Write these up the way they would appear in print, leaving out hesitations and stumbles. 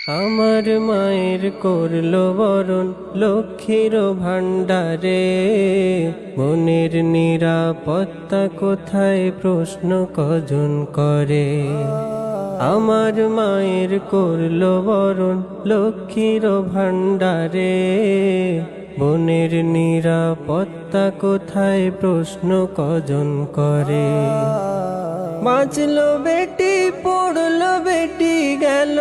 আমার মায়ের করলো বরণ লক্ষ্মীর ভাণ্ডারে, বোনের নিরাপত্তা কোথায় প্রশ্ন কজন করে। আমার মায়ের করলো বরণ লক্ষ্মীর ভাণ্ডারে, বোনের নিরাপত্তা কোথায় প্রশ্ন কজন করে। বাঁচলো বেটি পড়লো বেটি গেল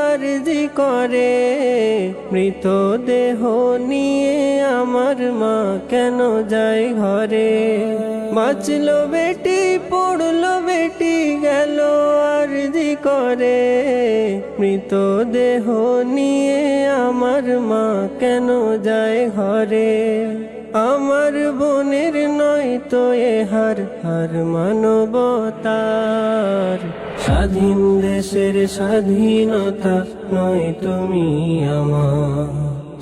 আরজি করে, মৃতদেহ নিয়ে আমার মা কেন যায় ঘরে। বাঁচলো বেটি পড়লো বেটি গেল আরজি করে, মৃতদেহ নিয়ে আমার মা কেন যায় ঘরে। আমার বোনের নয় তো এ হার মানবতার, স্বাধীন দেশের স্বাধীনতা নয় তুমি আমার।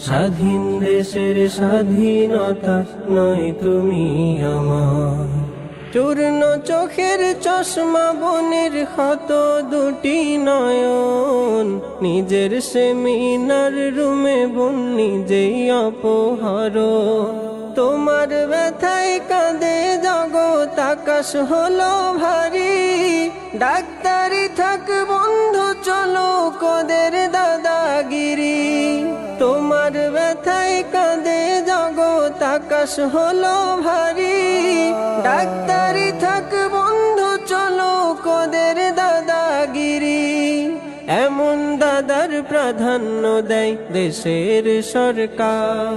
স্বাধীন দেশের স্বাধীনতা নয় তুমি আমার। চূর্ণ চোখের চশমা বোনের ক্ষত দুটি নয়ন, নিজের সেমিনার রুমে বোন নিজেই অপহরণ। তোমার ব্যথায় কাঁদে জগৎ আকাশ হলো ভারী, ডাক্তারি থাক বন্ধু চলো কদের দাদাগিরি। তোমার ব্যথায় কাঁদে জগৎ আকাশ হলো ভারী, ডাক্তারি থাক বন্ধু চলো কদের দাদাগিরি। এমন দাদার প্রাধান্য দেয় দেশের সরকার,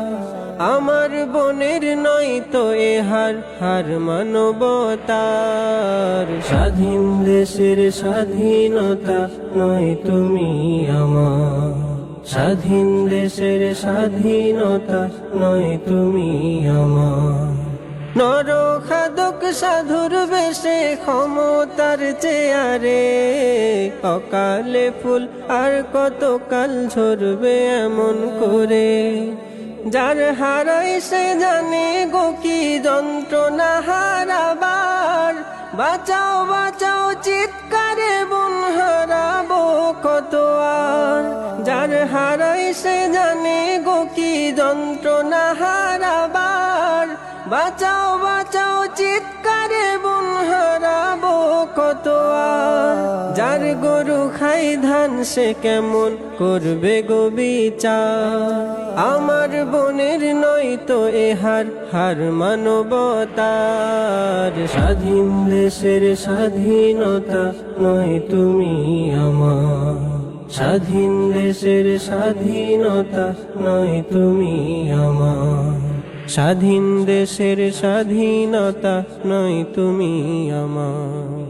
আমার বোনের নয় তো এ হার মানবতার। স্বাধীন দেশের স্বাধীনতা নয় তুমি আমার। স্বাধীন দেশের স্বাধীনতা নয় তুমি আমার। নরখাদক সাধুর বেশে ক্ষমতার চেয়ারে, অকালে ফুল আর কতকাল ঝরবে এমন করে। যার হারাই সে জানে গো কি যন্ত্রণা হারাবার, বাঁচাও বাঁচাও চিৎকারে বোন হারাবো কত আর। যার হারাই সে জানে গো কি যন্ত্রণা হারাবার, বাঁচাও বাঁচাও চিৎকারে বোন হারাবো কত আর। যার গরু খাই ধান সে কেমন করবে গো বিচার, আমার বোনের নয় তো এ হার মানবতার। স্বাধীন দেশের স্বাধীনতা নয় তুমি আমার। স্বাধীন দেশের স্বাধীনতা নয় তুমি আমার। স্বাধীন দেশের স্বাধীনতা নয় তুমি আমার।